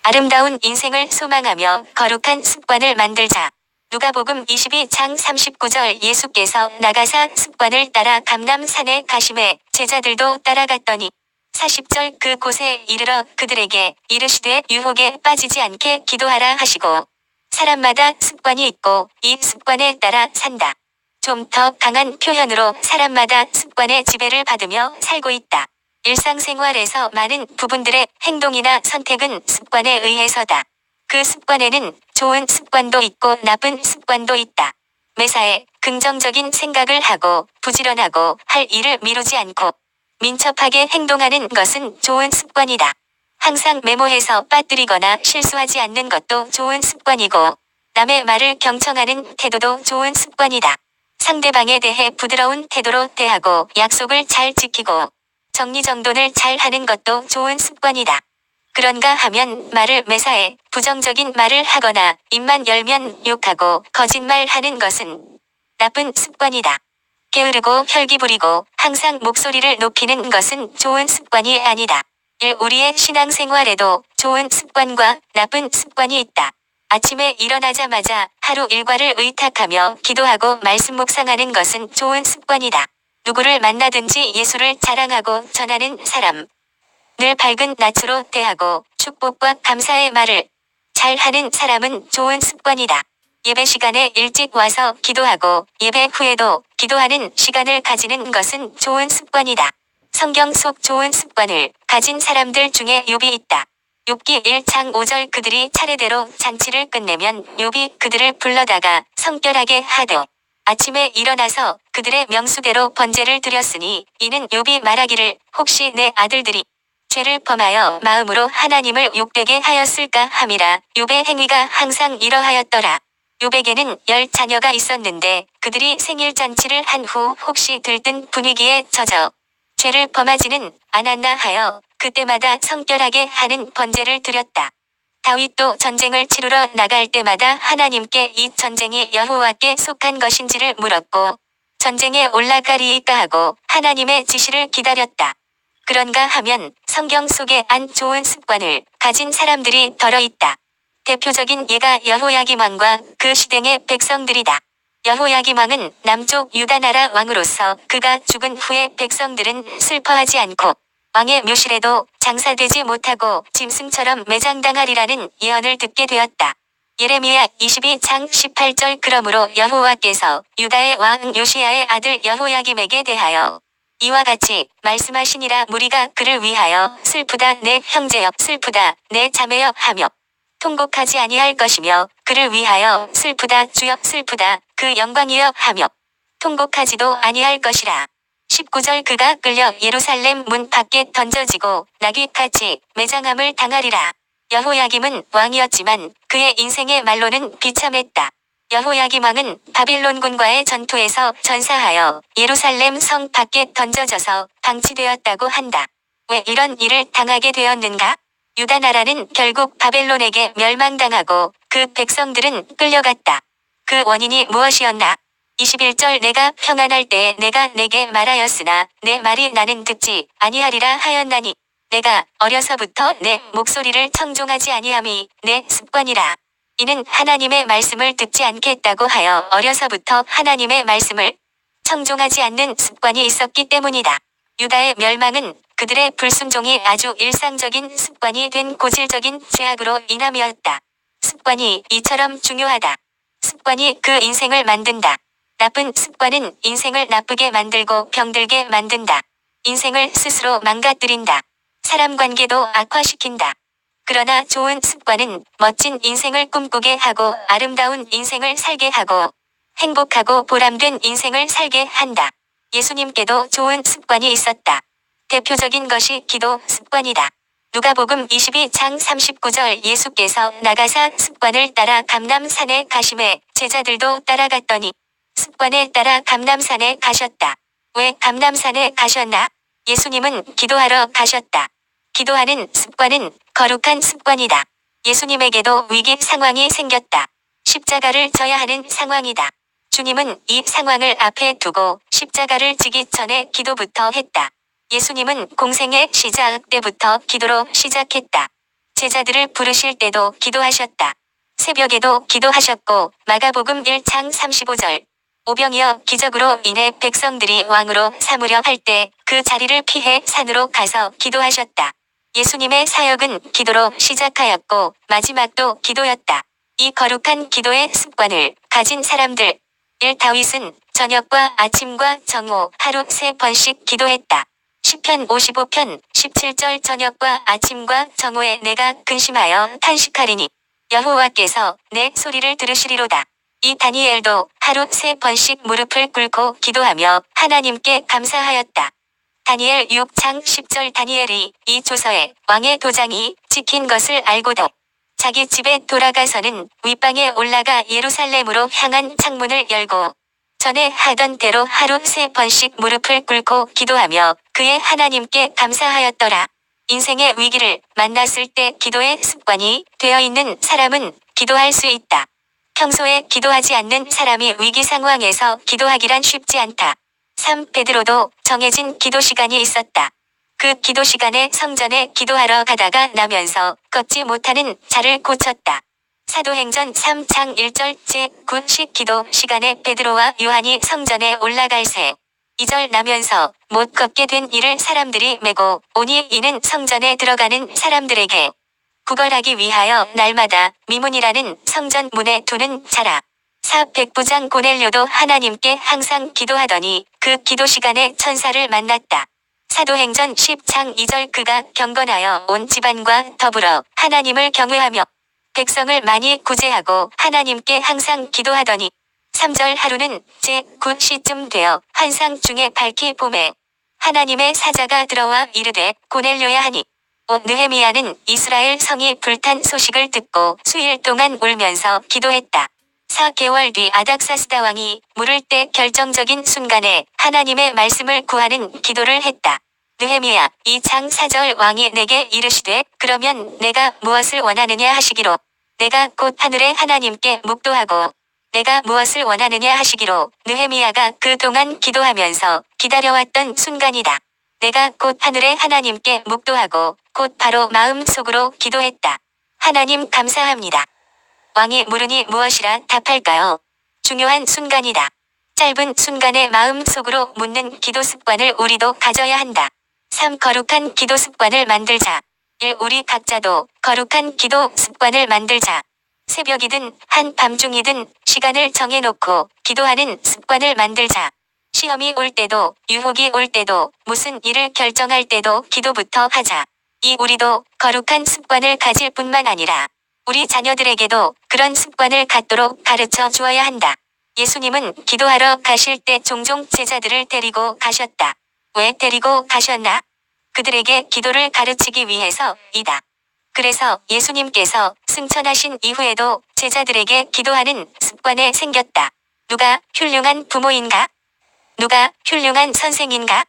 아름다운 인생을 소망하며 거룩한 습관을 만들자. 누가복음 22장 39절 예수께서 나가사 습관을 따라 감람산에 가심에 제자들도 따라갔더니 40절 그곳에 이르러 그들에게 이르시되 유혹에 빠지지 않게 기도하라 하시고 사람마다 습관이 있고 이 습관에 따라 산다. 좀 더 강한 표현으로 사람마다 습관의 지배를 받으며 살고 있다. 일상생활에서 많은 부분들의 행동이나 선택은 습관에 의해서다. 그 습관에는 좋은 습관도 있고 나쁜 습관도 있다. 매사에 긍정적인 생각을 하고 부지런하고 할 일을 미루지 않고 민첩하게 행동하는 것은 좋은 습관이다. 항상 메모해서 빠뜨리거나 실수하지 않는 것도 좋은 습관이고 남의 말을 경청하는 태도도 좋은 습관이다. 상대방에 대해 부드러운 태도로 대하고 약속을 잘 지키고 정리정돈을 잘 하는 것도 좋은 습관이다. 그런가 하면 말을 매사에 부정적인 말을 하거나 입만 열면 욕하고 거짓말하는 것은 나쁜 습관이다. 게으르고 혈기 부리고 항상 목소리를 높이는 것은 좋은 습관이 아니다. 우리의 신앙생활에도 좋은 습관과 나쁜 습관이 있다. 아침에 일어나자마자 하루 일과를 의탁하며 기도하고 말씀 묵상하는 것은 좋은 습관이다. 누구를 만나든지 예수를 자랑하고 전하는 사람. 늘 밝은 낯으로 대하고 축복과 감사의 말을 잘하는 사람은 좋은 습관이다. 예배 시간에 일찍 와서 기도하고 예배 후에도 기도하는 시간을 가지는 것은 좋은 습관이다. 성경 속 좋은 습관을 가진 사람들 중에 욥이 있다. 욥기 1장 5절 그들이 차례대로 잔치를 끝내면 욥이 그들을 불러다가 성결하게 하되 아침에 일어나서 그들의 명수대로 번제를 드렸으니 이는 욥이 말하기를 혹시 내 아들들이 죄를 범하여 마음으로 하나님을 욕되게 하였을까 함이라. 욥의 행위가 항상 이러하였더라. 욥에게는 10자녀가 있었는데 그들이 생일잔치를 한 후 혹시 들뜬 분위기에 젖어 죄를 범하지는 않았나 하여 그때마다 성결하게 하는 번제를 드렸다. 다윗도 전쟁을 치르러 나갈 때마다 하나님께 이 전쟁이 여호와께 속한 것인지를 물었고 전쟁에 올라가리이까 하고 하나님의 지시를 기다렸다. 그런가 하면 성경 속에 안 좋은 습관을 가진 사람들이 덜어 있다. 대표적인 예가 여호야김 왕과 그 시대의 백성들이다. 여호야김 왕은 남쪽 유다 나라 왕으로서 그가 죽은 후에 백성들은 슬퍼하지 않고 왕의 묘실에도 장사되지 못하고 짐승처럼 매장당하리라는 예언을 듣게 되었다. 예레미야 22장 18절 그러므로 여호와께서 유다의 왕 요시야의 아들 여호야김에게 대하여 이와 같이 말씀하시니라 무리가 그를 위하여 슬프다 내 형제여 슬프다 내 자매여 하며 통곡하지 아니할 것이며 그를 위하여 슬프다 주여 슬프다 그 영광이여 하며 통곡하지도 아니할 것이라. 19절 그가 끌려 예루살렘 문 밖에 던져지고 나귀같이 매장함을 당하리라. 여호야김은 왕이었지만 그의 인생의 말로는 비참했다. 여호야김 왕은 바빌론군과의 전투에서 전사하여 예루살렘 성 밖에 던져져서 방치되었다고 한다. 왜 이런 일을 당하게 되었는가? 유다 나라는 결국 바벨론에게 멸망당하고 그 백성들은 끌려갔다. 그 원인이 무엇이었나? 21절 내가 평안할 때에 내가 내게 말하였으나 내 말이 나는 듣지 아니하리라 하였나니 내가 어려서부터 내 목소리를 청종하지 아니함이 내 습관이라. 이는 하나님의 말씀을 듣지 않겠다고 하여 어려서부터 하나님의 말씀을 청종하지 않는 습관이 있었기 때문이다. 유다의 멸망은 그들의 불순종이 아주 일상적인 습관이 된 고질적인 죄악으로 인함이었다. 습관이 이처럼 중요하다. 습관이 그 인생을 만든다. 나쁜 습관은 인생을 나쁘게 만들고 병들게 만든다. 인생을 스스로 망가뜨린다. 사람 관계도 악화시킨다. 그러나 좋은 습관은 멋진 인생을 꿈꾸게 하고 아름다운 인생을 살게 하고 행복하고 보람된 인생을 살게 한다. 예수님께도 좋은 습관이 있었다. 대표적인 것이 기도 습관이다. 누가복음 22장 39절 예수께서 나가사 습관을 따라 감람산에 가심에 제자들도 따라갔더니 습관에 따라 감람산에 가셨다. 왜 감람산에 가셨나? 예수님은 기도하러 가셨다. 기도하는 습관은 거룩한 습관이다. 예수님에게도 위기 상황이 생겼다. 십자가를 져야 하는 상황이다. 주님은 이 상황을 앞에 두고 십자가를 지기 전에 기도부터 했다. 예수님은 공생의 시작 때부터 기도로 시작했다. 제자들을 부르실 때도 기도하셨다. 새벽에도 기도하셨고 마가복음 1장 35절. 오병이어 기적으로 인해 백성들이 왕으로 삼으려 할 때 그 자리를 피해 산으로 가서 기도하셨다. 예수님의 사역은 기도로 시작하였고 마지막도 기도였다. 이 거룩한 기도의 습관을 가진 사람들. 1. 다윗은 저녁과 아침과 정오 하루 3번씩 기도했다. 시편 55편 17절 저녁과 아침과 정오에 내가 근심하여 탄식하리니 여호와께서 내 소리를 들으시리로다. 이 다니엘도 하루 3번씩 무릎을 꿇고 기도하며 하나님께 감사하였다. 다니엘 6장 10절 다니엘이 이 조서에 왕의 도장이 찍힌 것을 알고도 자기 집에 돌아가서는 윗방에 올라가 예루살렘으로 향한 창문을 열고 전에 하던 대로 하루 3번씩 무릎을 꿇고 기도하며 그의 하나님께 감사하였더라. 인생의 위기를 만났을 때 기도의 습관이 되어 있는 사람은 기도할 수 있다. 평소에 기도하지 않는 사람이 위기 상황에서 기도하기란 쉽지 않다. 3. 베드로도 정해진 기도 시간이 있었다. 그 기도 시간에 성전에 기도하러 가다가 나면서 걷지 못하는 자를 고쳤다. 사도행전 3장 1절 제9식 기도 시간에 베드로와 요한이 성전에 올라갈 새 2절 나면서 못 걷게 된 이를 사람들이 메고 오니 이는 성전에 들어가는 사람들에게 구걸하기 위하여 날마다 미문이라는 성전 문에 두는 자라. 4. 백부장 고넬료도 하나님께 항상 기도하더니 그 기도 시간에 천사를 만났다. 사도행전 10장 2절 그가 경건하여 온 집안과 더불어 하나님을 경외하며 백성을 많이 구제하고 하나님께 항상 기도하더니 3절 하루는 제9시쯤 되어 환상 중에 밝히 봄에 하나님의 사자가 들어와 이르되 고넬료야 하니 느헤미야는 이스라엘 성이 불탄 소식을 듣고 수일 동안 울면서 기도했다. 4개월 뒤 아닥사스다 왕이 물을 때 결정적인 순간에 하나님의 말씀을 구하는 기도를 했다. 느헤미야 2장 4절 왕이 내게 이르시되 그러면 내가 무엇을 원하느냐 하시기로 내가 곧 하늘의 하나님께 묵도하고 내가 무엇을 원하느냐 하시기로 느헤미야가 그동안 기도하면서 기다려왔던 순간이다. 내가 곧 하늘의 하나님께 묵도하고 곧 바로 마음속으로 기도했다. 하나님 감사합니다. 왕이 물으니 무엇이라 답할까요? 중요한 순간이다. 짧은 순간에 마음속으로 묻는 기도 습관을 우리도 가져야 한다. 3. 거룩한 기도 습관을 만들자. 1. 우리 각자도 거룩한 기도 습관을 만들자. 새벽이든 한밤중이든 시간을 정해놓고 기도하는 습관을 만들자. 시험이 올 때도 유혹이 올 때도 무슨 일을 결정할 때도 기도부터 하자. 우리도 거룩한 습관을 가질 뿐만 아니라 우리 자녀들에게도 그런 습관을 갖도록 가르쳐 주어야 한다. 예수님은 기도하러 가실 때 종종 제자들을 데리고 가셨다. 왜 데리고 가셨나? 그들에게 기도를 가르치기 위해서이다. 그래서 예수님께서 승천하신 이후에도 제자들에게 기도하는 습관에 생겼다. 누가 훌륭한 부모인가? 누가 훌륭한 선생인가?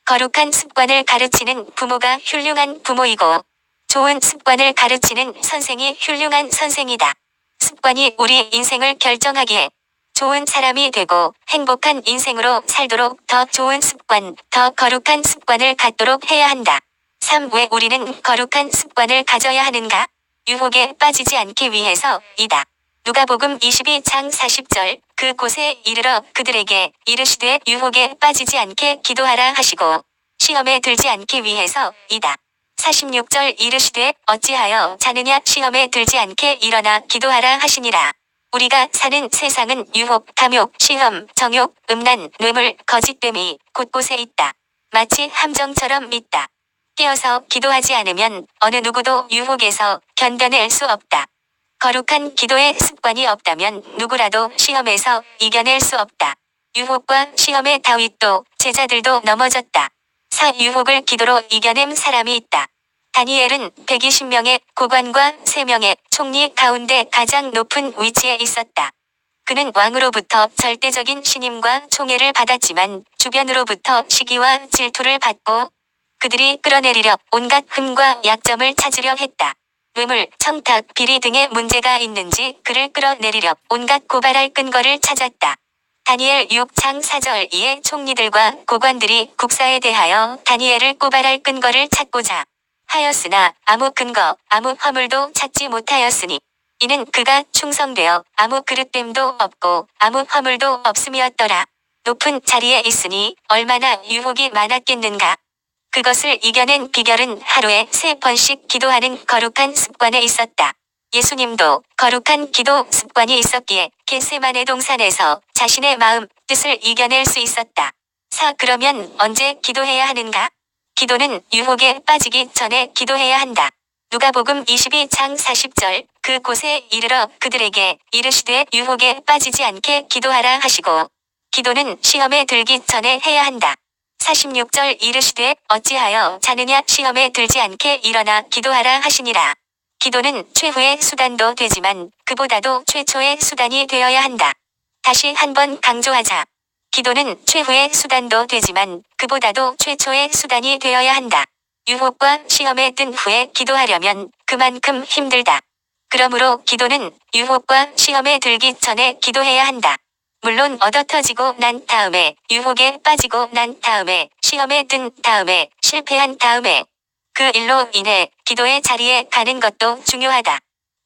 거룩한 습관을 가르치는 부모가 훌륭한 부모이고 좋은 습관을 가르치는 선생이 훌륭한 선생이다. 습관이 우리 인생을 결정하기에 좋은 사람이 되고 행복한 인생으로 살도록 더 좋은 습관, 더 거룩한 습관을 갖도록 해야 한다. 3. 왜 우리는 거룩한 습관을 가져야 하는가? 유혹에 빠지지 않기 위해서이다. 누가복음 22장 40절 그곳에 이르러 그들에게 이르시되 유혹에 빠지지 않게 기도하라 하시고 시험에 들지 않기 위해서이다. 46절 이르시되 어찌하여 자느냐 시험에 들지 않게 일어나 기도하라 하시니라. 우리가 사는 세상은 유혹, 탐욕, 시험, 정욕, 음란, 뇌물, 거짓됨이 곳곳에 있다. 마치 함정처럼 있다. 깨어서 기도하지 않으면 어느 누구도 유혹에서 견뎌낼 수 없다. 거룩한 기도의 습관이 없다면 누구라도 시험에서 이겨낼 수 없다. 유혹과 시험의 다윗도 제자들도 넘어졌다. 4. 유혹을 기도로 이겨낸 사람이 있다. 다니엘은 120명의 고관과 3명의 총리 가운데 가장 높은 위치에 있었다. 그는 왕으로부터 절대적인 신임과 총애를 받았지만 주변으로부터 시기와 질투를 받고 그들이 끌어내리려 온갖 흠과 약점을 찾으려 했다. 뇌물, 청탁, 비리 등의 문제가 있는지 그를 끌어내리려 온갖 고발할 근거를 찾았다. 다니엘 6장 4절 이에 총리들과 고관들이 국사에 대하여 다니엘을 고발할 근거를 찾고자 하였으나 아무 근거, 아무 허물도 찾지 못하였으니 이는 그가 충성되어 아무 그릇됨도 없고 아무 허물도 없음이었더라. 높은 자리에 있으니 얼마나 유혹이 많았겠는가. 그것을 이겨낸 비결은 하루에 3번씩 기도하는 거룩한 습관에 있었다. 예수님도 거룩한 기도 습관이 있었기에 겟세마네 동산에서 자신의 마음, 뜻을 이겨낼 수 있었다. 그러면 언제 기도해야 하는가? 기도는 유혹에 빠지기 전에 기도해야 한다. 누가복음 22장 40절 그곳에 이르러 그들에게 이르시되 유혹에 빠지지 않게 기도하라 하시고 기도는 시험에 들기 전에 해야 한다. 46절 이르시되 어찌하여 자느냐 시험에 들지 않게 일어나 기도하라 하시니라. 기도는 최후의 수단도 되지만 그보다도 최초의 수단이 되어야 한다. 다시 한번 강조하자. 기도는 최후의 수단도 되지만 그보다도 최초의 수단이 되어야 한다. 유혹과 시험에 든 후에 기도하려면 그만큼 힘들다. 그러므로 기도는 유혹과 시험에 들기 전에 기도해야 한다. 물론 얻어터지고 난 다음에, 유혹에 빠지고 난 다음에, 시험에 든 다음에, 실패한 다음에 그 일로 인해 기도의 자리에 가는 것도 중요하다.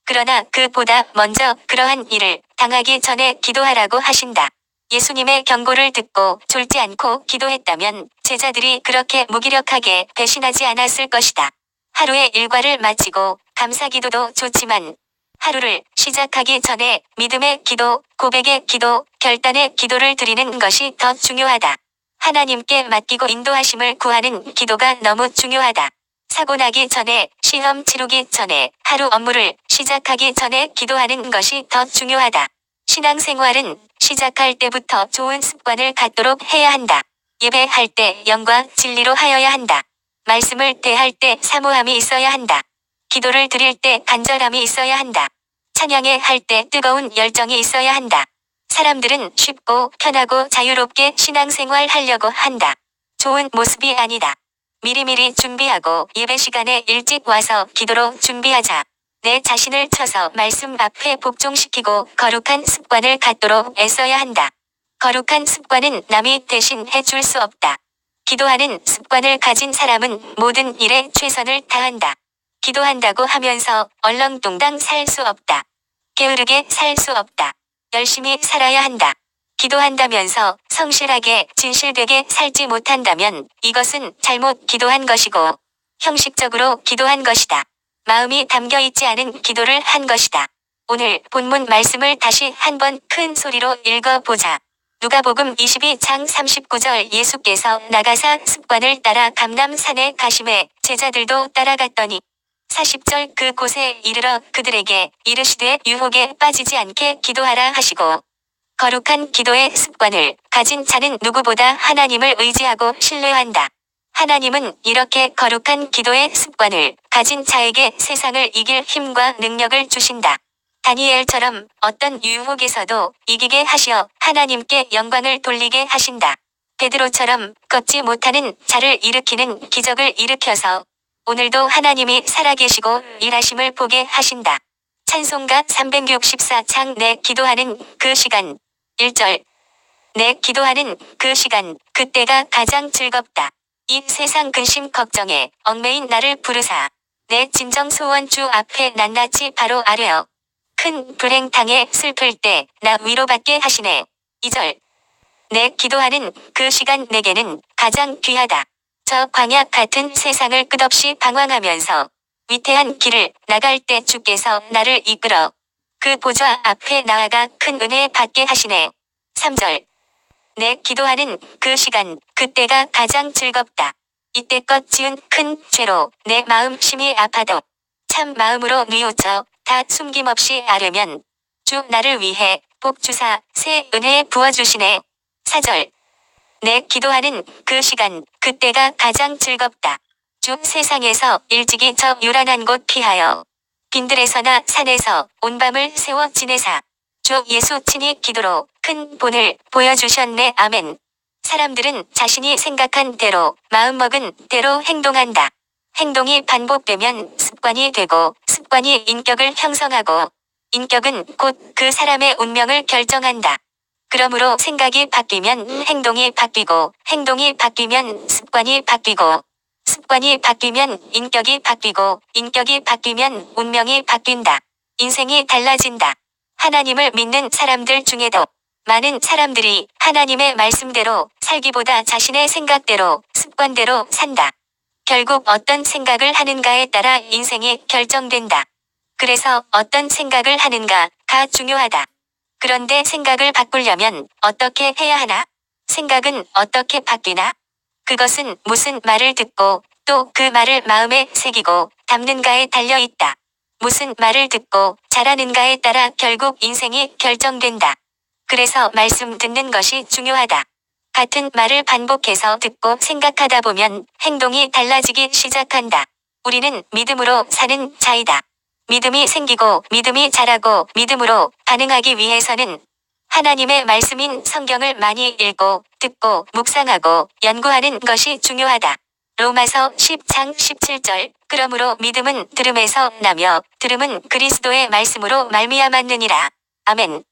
그러나 그보다 먼저 그러한 일을 당하기 전에 기도하라고 하신다. 예수님의 경고를 듣고 졸지 않고 기도했다면 제자들이 그렇게 무기력하게 배신하지 않았을 것이다. 하루의 일과를 마치고 감사기도도 좋지만 하루를 시작하기 전에 믿음의 기도, 고백의 기도, 결단의 기도를 드리는 것이 더 중요하다. 하나님께 맡기고 인도하심을 구하는 기도가 너무 중요하다. 사고 나기 전에, 시험 치르기 전에, 하루 업무를 시작하기 전에 기도하는 것이 더 중요하다. 신앙생활은 시작할 때부터 좋은 습관을 갖도록 해야 한다. 예배할 때 영과 진리로 하여야 한다. 말씀을 대할 때 사모함이 있어야 한다. 기도를 드릴 때 간절함이 있어야 한다. 찬양회 할 때 뜨거운 열정이 있어야 한다. 사람들은 쉽고 편하고 자유롭게 신앙생활 하려고 한다. 좋은 모습이 아니다. 미리미리 준비하고 예배 시간에 일찍 와서 기도로 준비하자. 내 자신을 쳐서 말씀 앞에 복종시키고 거룩한 습관을 갖도록 애써야 한다. 거룩한 습관은 남이 대신 해줄 수 없다. 기도하는 습관을 가진 사람은 모든 일에 최선을 다한다. 기도한다고 하면서 얼렁뚱땅 살 수 없다. 게으르게 살 수 없다. 열심히 살아야 한다. 기도한다면서 성실하게 진실되게 살지 못한다면 이것은 잘못 기도한 것이고 형식적으로 기도한 것이다. 마음이 담겨 있지 않은 기도를 한 것이다. 오늘 본문 말씀을 다시 한번 큰 소리로 읽어보자. 누가복음 22장 39절 예수께서 나가사 습관을 따라 감람산에 가심에 제자들도 따라갔더니 40절 그곳에 이르러 그들에게 이르시되 유혹에 빠지지 않게 기도하라 하시고 거룩한 기도의 습관을 가진 자는 누구보다 하나님을 의지하고 신뢰한다. 하나님은 이렇게 거룩한 기도의 습관을 가진 자에게 세상을 이길 힘과 능력을 주신다. 다니엘처럼 어떤 유혹에서도 이기게 하시어 하나님께 영광을 돌리게 하신다. 베드로처럼 걷지 못하는 자를 일으키는 기적을 일으켜서 오늘도 하나님이 살아계시고 일하심을 보게 하신다. 찬송가 364장 내 기도하는 그 시간 1절 내 기도하는 그 시간 그때가 가장 즐겁다. 이 세상 근심 걱정에 얽매인 나를 부르사 내 진정 소원 주 앞에 낱낱이 바로 아뢰어 큰 불행 당해 슬플 때 나 위로받게 하시네. 2절 내 기도하는 그 시간 내게는 가장 귀하다. 저 광야 같은 세상을 끝없이 방황하면서 위태한 길을 나갈 때 주께서 나를 이끌어 그 보좌 앞에 나아가 큰 은혜 받게 하시네. 3절 내 기도하는 그 시간 그때가 가장 즐겁다. 이때껏 지은 큰 죄로 내 마음 심히 아파도 참 마음으로 뉘우쳐 다 숨김없이 아뢰면 주 나를 위해 복 주사 새 은혜 부어주시네. 4절 내 기도하는 그 시간 그때가 가장 즐겁다. 주 세상에서 일찍이 저 요란한 곳 피하여 빈들에서나 산에서 온 밤을 새워 지내사 주 예수 친히 기도로 큰 본을 보여주셨네. 아멘. 사람들은 자신이 생각한 대로 마음먹은 대로 행동한다. 행동이 반복되면 습관이 되고 습관이 인격을 형성하고 인격은 곧 그 사람의 운명을 결정한다. 그러므로 생각이 바뀌면 행동이 바뀌고 행동이 바뀌면 습관이 바뀌고 습관이 바뀌면 인격이 바뀌고 인격이 바뀌면 운명이 바뀐다. 인생이 달라진다. 하나님을 믿는 사람들 중에도 많은 사람들이 하나님의 말씀대로 살기보다 자신의 생각대로 습관대로 산다. 결국 어떤 생각을 하는가에 따라 인생이 결정된다. 그래서 어떤 생각을 하는가가 중요하다. 그런데 생각을 바꾸려면 어떻게 해야 하나? 생각은 어떻게 바뀌나? 그것은 무슨 말을 듣고 또 그 말을 마음에 새기고 담는가에 달려 있다. 무슨 말을 듣고 잘하는가에 따라 결국 인생이 결정된다. 그래서 말씀 듣는 것이 중요하다. 같은 말을 반복해서 듣고 생각하다 보면 행동이 달라지기 시작한다. 우리는 믿음으로 사는 자이다. 믿음이 생기고 믿음이 자라고 믿음으로 반응하기 위해서는 하나님의 말씀인 성경을 많이 읽고 듣고 묵상하고 연구하는 것이 중요하다. 로마서 10장 17절 그러므로 믿음은 들음에서 나며 들음은 그리스도의 말씀으로 말미암았느니라. 아멘.